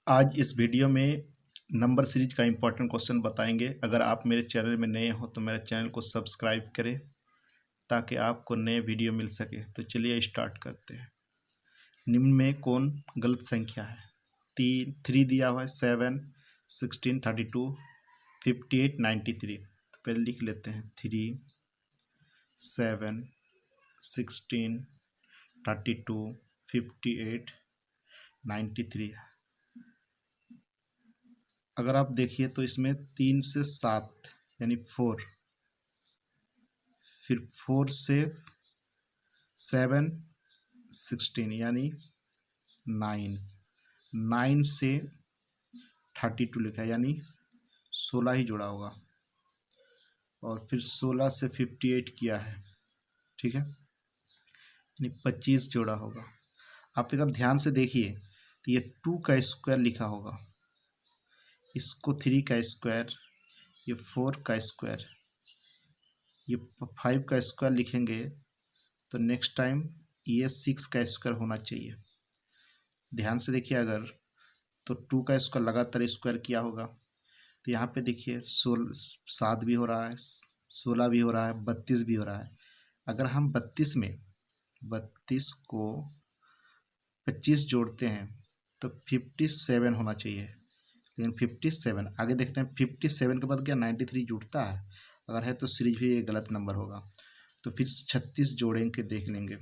आज इस वीडियो में नंबर सीरीज का इम्पोर्टेंट क्वेश्चन बताएंगे। अगर आप मेरे चैनल में नए हो तो मेरे चैनल को सब्सक्राइब करें ताकि आपको नए वीडियो मिल सके। तो चलिए स्टार्ट करते हैं। निम्न में कौन गलत संख्या है? 3 दिया हुआ है, 7, 16, 32, 58, 93। तो पहले लिख लेते हैं 3, 7, 16, 32, 58, 93। अगर आप देखिए तो इसमें 3 से 7 यानी 4, फिर 4 से 7, 16 यानी 9, 9 से 32 लिखा है यानी 16 ही जुड़ा होगा, और फिर 16 से 58 किया है, ठीक है, यानी 25 जोड़ा होगा। आप अगर ध्यान से देखिए तो ये 2 का स्क्वायर लिखा होगा, इसको 3 का स्क्वायर, ये 4 का स्क्वायर, ये 5 का स्क्वायर लिखेंगे तो नेक्स्ट टाइम ये 6 का स्क्वायर होना चाहिए। ध्यान से देखिए, अगर तो 2 का स्क्वायर लगातार स्क्वायर किया होगा तो यहाँ पे देखिए 7 भी हो रहा है, 16 भी हो रहा है, 32 भी हो रहा है। अगर हम 32 में 32 को 25 जोड़ते हैं तो 57 होना चाहिए, लेकिन 57 आगे देखते हैं 57 के बाद क्या 93 जुड़ता है? अगर है तो सीरीज भी ये गलत नंबर होगा। तो फिर 36 जोड़ें के देख लेंगे,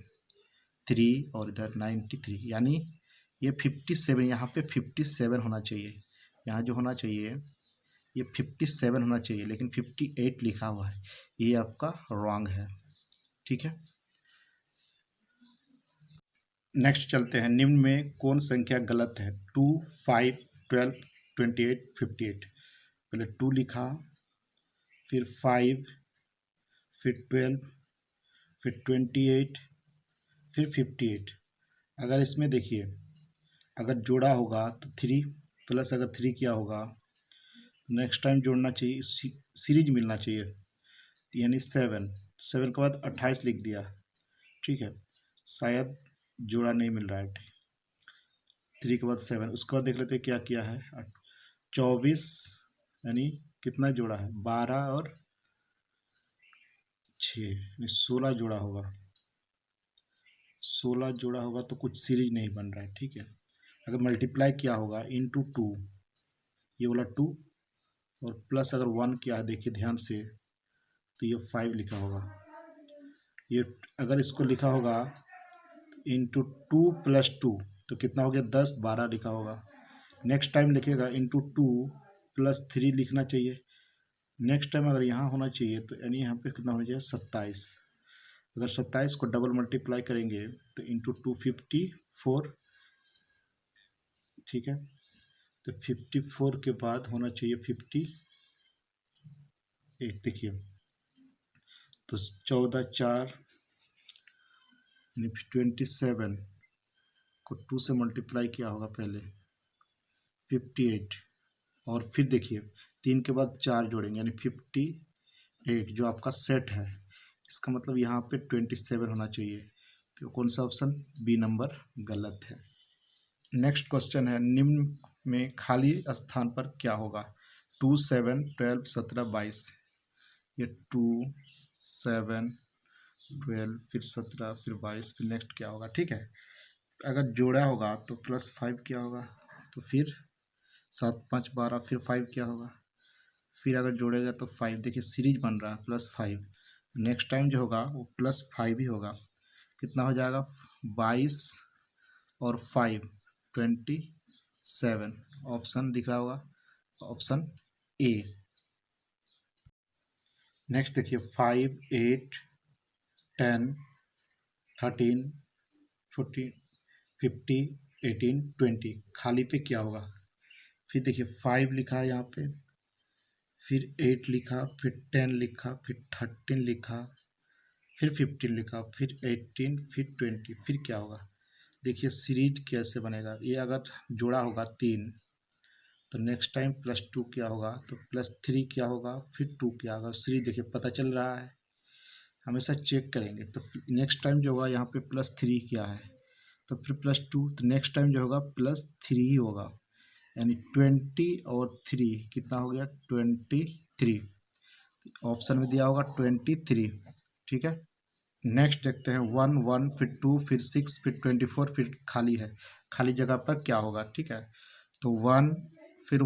3 और इधर 93, यानी ये 57, यहाँ पे 57 होना चाहिए। यहाँ जो होना चाहिए ये 57 होना चाहिए, लेकिन 58 लिखा हुआ है, ये आपका रॉन्ग है, ठीक है। नेक्स्ट चलते हैं। निम्न में कौन संख्या गलत है? 2, 5, 12, 28, 58। पहले 2 लिखा, फिर 5, फिर 12, फिर 28, फिर 58। अगर इसमें देखिए, अगर जोड़ा होगा तो 3 प्लस अगर 3 किया होगा, नेक्स्ट टाइम जोड़ना चाहिए, सीरीज मिलना चाहिए, यानी 7 के बाद 28 लिख दिया, ठीक है, शायद जोड़ा नहीं मिल रहा है। 3 के बाद 7, उसके बाद देख लेते हैं क्या किया है। 24 यानी कितना जोड़ा है? 12 और 6 यानी 16 जोड़ा होगा। 16 जोड़ा होगा तो कुछ सीरीज नहीं बन रहा है, ठीक है। अगर मल्टीप्लाई किया होगा इंटू 2, ये वाला 2, और प्लस अगर 1 किया है, देखिए ध्यान से, तो ये 5 लिखा होगा। ये अगर इसको लिखा होगा इंटू 2 प्लस 2 तो कितना हो गया? 10, 12 लिखा होगा। नेक्स्ट टाइम लिखेगा इंटू 2 प्लस 3 लिखना चाहिए। नेक्स्ट टाइम अगर यहाँ होना चाहिए तो यानी यहाँ पे कितना होना चाहिए? 27। अगर 27 को डबल मल्टीप्लाई करेंगे तो इंटू 254, ठीक है, तो 54 के बाद होना चाहिए 58। देखिए तो 14, 4 यानी 27 को 2 से मल्टीप्लाई किया होगा पहले, 58, और फिर देखिए 3 के बाद 4 जोड़ेंगे यानी 58, जो आपका सेट है, इसका मतलब यहाँ पे 27 होना चाहिए। तो कौन सा ऑप्शन? बी नंबर गलत है। नेक्स्ट क्वेश्चन है, निम्न में खाली स्थान पर क्या होगा? 2, 7, 12, 17, 22। ये 2, 7, 12, फिर 17, फिर 22, फिर नेक्स्ट क्या होगा, ठीक है। अगर जोड़ा होगा तो +5 क्या होगा, तो फिर 7, 5, 12, फिर 5 क्या होगा, फिर अगर जोड़ेगा तो 5। देखिए सीरीज बन रहा है +5, नेक्स्ट टाइम जो होगा वो +5 ही होगा। कितना हो जाएगा? 22 और 5, 27। ऑप्शन दिख रहा होगा, ऑप्शन ए। नेक्स्ट देखिए 5, 8, 10, 13, 14, 50, 18, 20, खाली पे क्या होगा? फिर देखिए 5 लिखा है यहाँ पे, फिर 8 लिखा, फिर 10 लिखा, फिर 13 लिखा, फिर 15 लिखा, फिर 18, फिर 20, फिर क्या होगा? देखिए सीरीज कैसे बनेगा। ये अगर जोड़ा होगा 3 तो नेक्स्ट टाइम +2 क्या होगा, तो +3 क्या होगा, फिर 2 क्या होगा। सीरीज देखिए पता चल रहा है, हमेशा चेक करेंगे। तो नेक्स्ट टाइम जो होगा यहाँ पे +3 क्या है, तो फिर +2, तो नेक्स्ट टाइम जो होगा +3 ही होगा। यानी 20 और 3 कितना हो गया 23। ऑप्शन में दिया होगा 23। ठीक है। नेक्स्ट देखते हैं 1 1 फिर 2 फिर 6 फिर 24 फिर खाली है, खाली जगह पर क्या होगा। ठीक है, तो 1 फिर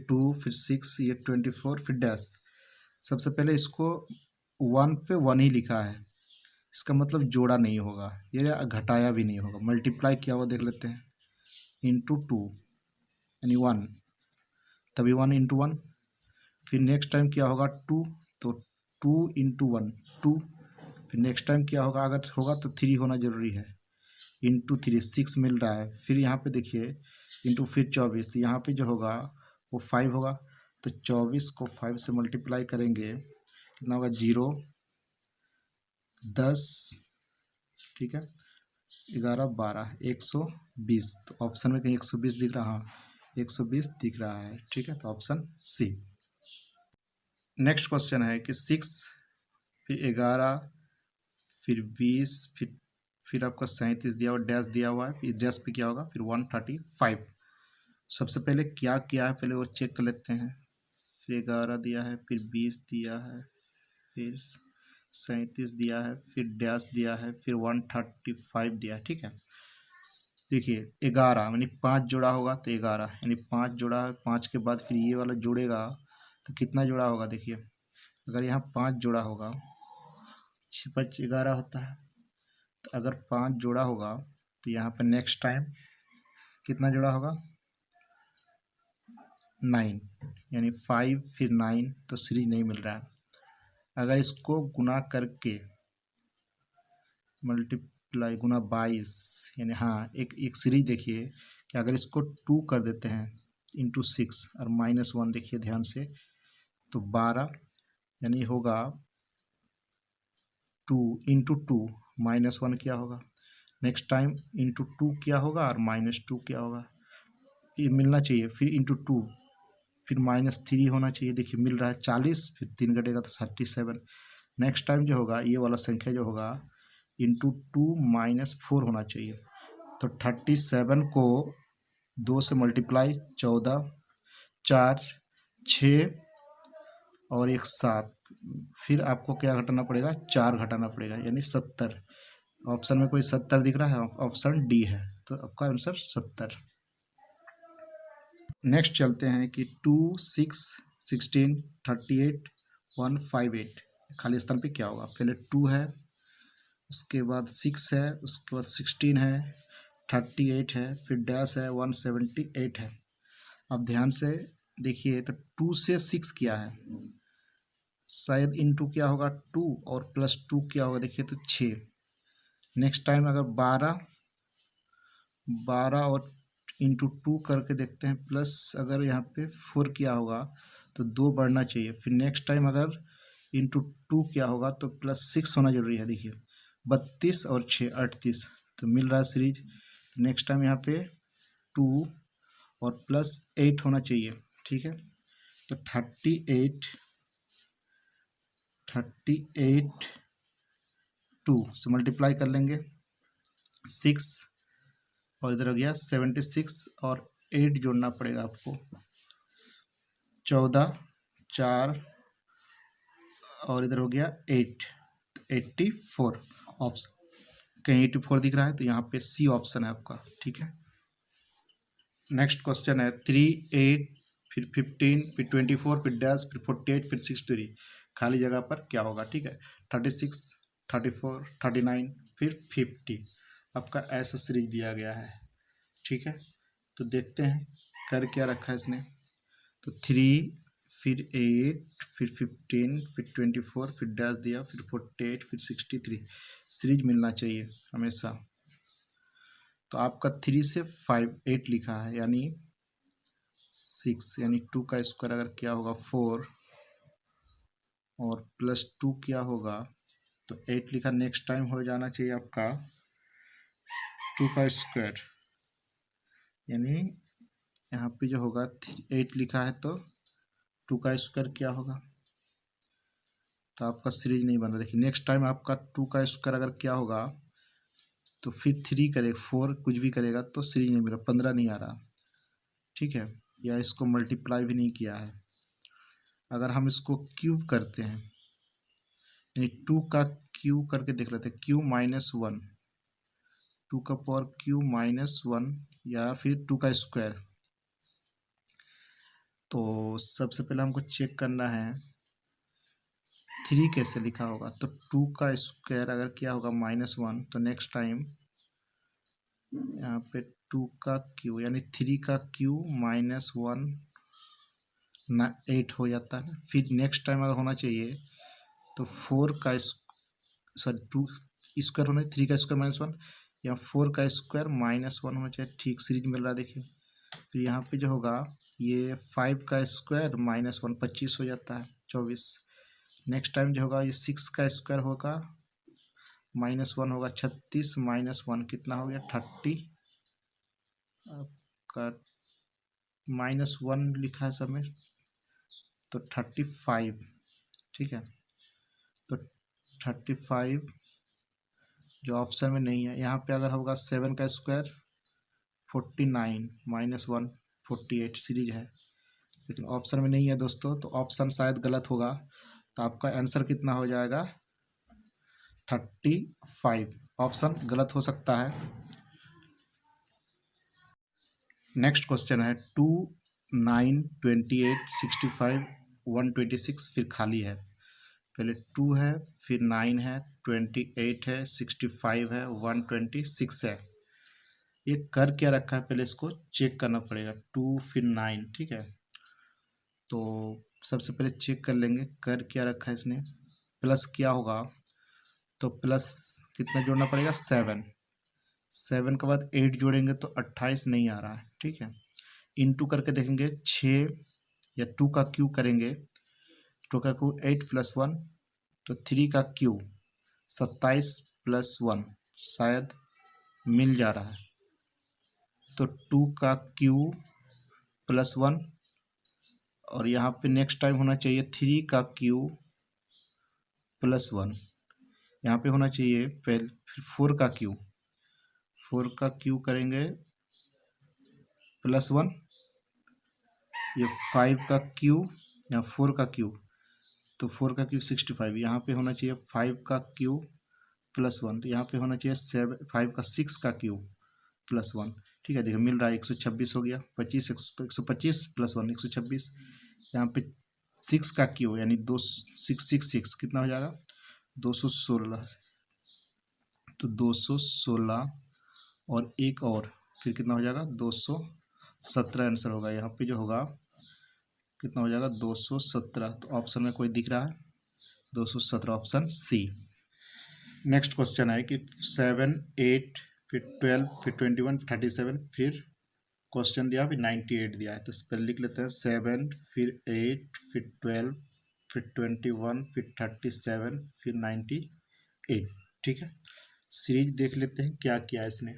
2 फिर 6 ये 24 फिर डैश। सबसे पहले इसको 1 पे 1 ही लिखा है, इसका मतलब जोड़ा नहीं होगा, ये घटाया भी नहीं होगा, मल्टीप्लाई किया हुआ देख लेते हैं इंटू 2 यानी 1, तभी 1 इंटू 1। फिर नेक्स्ट टाइम क्या होगा 2, तो 2 इंटू 1 2। फिर नेक्स्ट टाइम क्या होगा, अगर होगा तो 3 होना जरूरी है, इंटू 3 6 मिल रहा है। फिर यहाँ पे देखिए इंटू फिर 24, तो यहाँ पे जो होगा वो 5 होगा। तो 24 को 5 से मल्टीप्लाई करेंगे कितना होगा 0 10, ठीक है 11 12 120। तो ऑप्शन में कहीं 120 दिख रहा, हाँ 120 दिख रहा है। ठीक है, तो ऑप्शन सी। नेक्स्ट क्वेश्चन है कि 6 फिर 11 फिर 20 फिर आपका 37 दिया हुआ डैश दिया हुआ है, फिर डैश पे क्या होगा फिर 135। सबसे पहले क्या किया है पहले वो चेक कर लेते हैं। फिर 11 दिया है, फिर 20 दिया है, फिर 37 दिया है, फिर डैश दिया है, फिर 135 दिया है। ठीक है, देखिए 11 यानी 5 जोड़ा होगा तो 11 यानी 5 जोड़ा है, 5 के बाद फिर ये वाला जोड़ेगा तो कितना जोड़ा होगा। देखिए अगर यहाँ 5 जोड़ा होगा 6 5 11 होता है, तो अगर 5 जोड़ा होगा तो यहाँ पर नेक्स्ट टाइम कितना जोड़ा होगा 9 यानी 5 फिर 9, तो सीरीज नहीं मिल रहा है। अगर इसको गुना करके मल्टीप्लाई गुना 22 यानी हाँ एक सीरीज देखिए कि अगर इसको 2 कर देते हैं इंटू 6 और -1 देखिए ध्यान से, तो 12 यानी होगा 2 इंटू 2 -1 क्या होगा। नेक्स्ट टाइम इंटू 2 क्या होगा और -2 क्या होगा, ये मिलना चाहिए। फिर इंटू 2 फिर -3 होना चाहिए, देखिए मिल रहा है 40, फिर 3 घटेगा तो 37। नेक्स्ट टाइम जो होगा ये वाला संख्या जो होगा इंटू 2 -4 होना चाहिए। तो 37 को 2 से मल्टीप्लाई 14 4 6 और 1 7, फिर आपको क्या घटाना पड़ेगा 4 घटाना पड़ेगा यानी 70। ऑप्शन में कोई 70 दिख रहा है, ऑप्शन डी है, तो आपका आंसर 70। नेक्स्ट चलते हैं कि 2 6 16 38 158 खाली स्थान पे क्या होगा। पहले 2 है, उसके बाद 6 है, उसके बाद 16 है, 38 है, फिर डैश है 178 है। अब ध्यान से देखिए तो 2 से 6 किया है, शायद इनटू क्या होगा 2 और +2 क्या होगा देखिए तो 6। नेक्स्ट टाइम अगर 12 और इंटू 2 करके देखते हैं, प्लस अगर यहाँ पे 4 किया होगा तो 2 बढ़ना चाहिए। फिर नेक्स्ट टाइम अगर इंटू 2 क्या होगा तो +6 होना जरूरी है। देखिए 32 और 6 38, तो मिल रहा है सीरीज। नेक्स्ट टाइम यहाँ पे 2 और +8 होना चाहिए। ठीक है, तो 38 2 से मल्टीप्लाई कर लेंगे 6 और इधर हो गया 76 और 8 जोड़ना पड़ेगा आपको 14 4 और इधर हो गया 8 84। ऑप्शन कहीं 84 दिख रहा है तो यहाँ पे सी ऑप्शन है आपका। ठीक है, नेक्स्ट क्वेश्चन है 3 8 फिर 15 फिर 24 फिर डैश फिर 48 फिर 63 खाली जगह पर क्या होगा। ठीक है, 36 34 39 फिर 50 आपका ऐसा सीरीज दिया गया है। ठीक है, तो देखते हैं कर क्या रखा है इसने। तो 3 फिर 8 फिर 15 फिर 24 फिर डैश दिया फिर 48 फिर 63 सीरीज मिलना चाहिए हमेशा। तो आपका 3 से 5 8 लिखा है यानी 6 यानी 2 का स्क्वायर अगर क्या होगा 4 और +2 क्या होगा तो 8 लिखा। नेक्स्ट टाइम हो जाना चाहिए आपका 2 का स्क्वायर यानी यहाँ पे जो होगा 8 लिखा है तो 2 का स्क्वायर क्या होगा, तो आपका सीरीज नहीं बन रहा। देखिए नेक्स्ट टाइम आपका 2 का स्क्वायर अगर क्या होगा तो फिर 3 करे 4 कुछ भी करेगा तो सीरीज नहीं मिल रहा, 15 नहीं आ रहा। ठीक है, या इसको मल्टीप्लाई भी नहीं किया है। अगर हम इसको क्यूब करते हैं यानी 2 का क्यूब करके देख लेते हैं, क्यू माइनस 1, 2 का पावर क्यू माइनस 1 या फिर 2 का स्क्वायर। तो सबसे पहले हमको चेक करना है 3 कैसे लिखा होगा। तो 2 का स्क्वायर अगर क्या होगा -1, तो नेक्स्ट टाइम यहाँ पे 2 का क्यू यानी 3 का क्यू -1 ना 8 हो जाता है। फिर नेक्स्ट टाइम अगर होना चाहिए तो 4 का सॉरी 2 स्क्वायर होना, 3 का स्क्वायर -1 या 4 का स्क्वायर -1 होना चाहिए। ठीक सीरीज मिल रहा है देखिए। फिर यहाँ पे जो होगा ये 5 का स्क्वायर -1 25 हो जाता है 24। नेक्स्ट टाइम जो होगा ये 6 का स्क्वायर होगा -1 होगा 36 -1 कितना हो गया 30। आपका -1 लिखा है सब में तो 35, ठीक है। तो 35 जो ऑप्शन में नहीं है। यहाँ पे अगर होगा 7 का स्क्वायर 49 -1 48 सीरीज है, लेकिन ऑप्शन में नहीं है दोस्तों, तो ऑप्शन शायद गलत होगा। तो आपका आंसर कितना हो जाएगा 35। ऑप्शन गलत हो सकता है। नेक्स्ट क्वेश्चन है 2 9 28 65 126 फिर खाली है। पहले 2 है, फिर 9 है, 28 है, 65 है, 126 है। ये कर क्या रखा है पहले इसको चेक करना पड़ेगा। 2 फिर 9, ठीक है। तो सबसे पहले चेक कर लेंगे कर क्या रखा है इसने। प्लस क्या होगा तो प्लस कितना जोड़ना पड़ेगा 7। 7 के बाद 8 जोड़ेंगे तो 28 नहीं आ रहा है, ठीक है। इनटू करके देखेंगे 6 या 2 का क्यू करेंगे, 2 का क्यू 8 + 1 तो 3 का क्यू 27 + 1 शायद मिल जा रहा है। तो 2 का क्यू +1 और यहाँ पे नेक्स्ट टाइम होना चाहिए 3 का क्यू +1। यहाँ पे होना चाहिए फिर 4 का क्यू, 4 का क्यू करेंगे +1, ये 5 का क्यू या 4 का क्यू तो 4 का क्यू 65। यहाँ पे होना चाहिए 5 का क्यू +1, तो यहाँ पे होना चाहिए 5 का 6 का क्यू +1, ठीक है। देखिए मिल रहा है 126 हो गया, 25 125 +1 126। यहाँ पे 6 का क्यू यानी 666 कितना हो जाएगा 216। तो 216 और एक और फिर कितना हो जाएगा 217 आंसर होगा। यहाँ पे जो होगा कितना हो जाएगा 217। तो ऑप्शन में कोई दिख रहा है 217 ऑप्शन सी। नेक्स्ट क्वेश्चन है कि 7 8 फिर 12 फिर 21 37 फिर क्वेश्चन दिया फिर 98 दिया है। तो इस पर लिख लेते हैं 7 फिर 8 फिर 12 फिर 21 फिर 37 फिर 98, ठीक है। सीरीज देख लेते हैं क्या किया है इसने,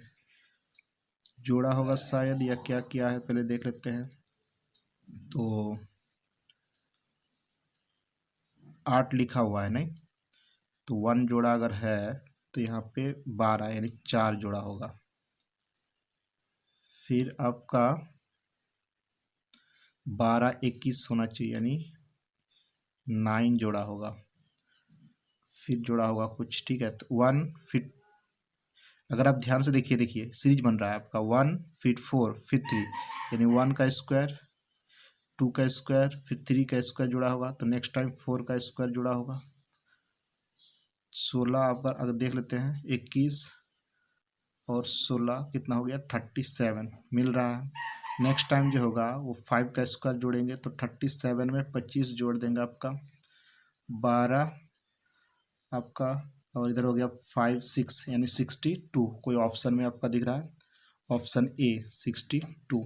जोड़ा होगा शायद या क्या किया है पहले देख लेते हैं। तो 8 लिखा हुआ है नहीं, तो 1 जोड़ा अगर है तो यहाँ पे 12 यानी 4 जोड़ा होगा। फिर आपका 12 21 होना चाहिए यानी 9 जोड़ा होगा। फिर जोड़ा होगा कुछ, ठीक है। तो 1 फिर अगर आप ध्यान से देखिए सीरीज बन रहा है आपका 1 फिर 4 फिर 3 यानी 1 का स्क्वायर 2 का स्क्वायर फिर 3 का स्क्वायर जुड़ा होगा। तो नेक्स्ट टाइम 4 का स्क्वायर जुड़ा होगा। 16 आपका अगर देख लेते हैं 21 और 16 कितना हो गया 37 मिल रहा है। नेक्स्ट टाइम जो होगा वो 5 का स्क्वायर जोड़ेंगे तो 37 में 25 जोड़ देंगे आपका 12 आपका, और इधर हो गया 5 6 यानी 62। कोई ऑप्शन में आपका दिख रहा है ऑप्शन ए 62।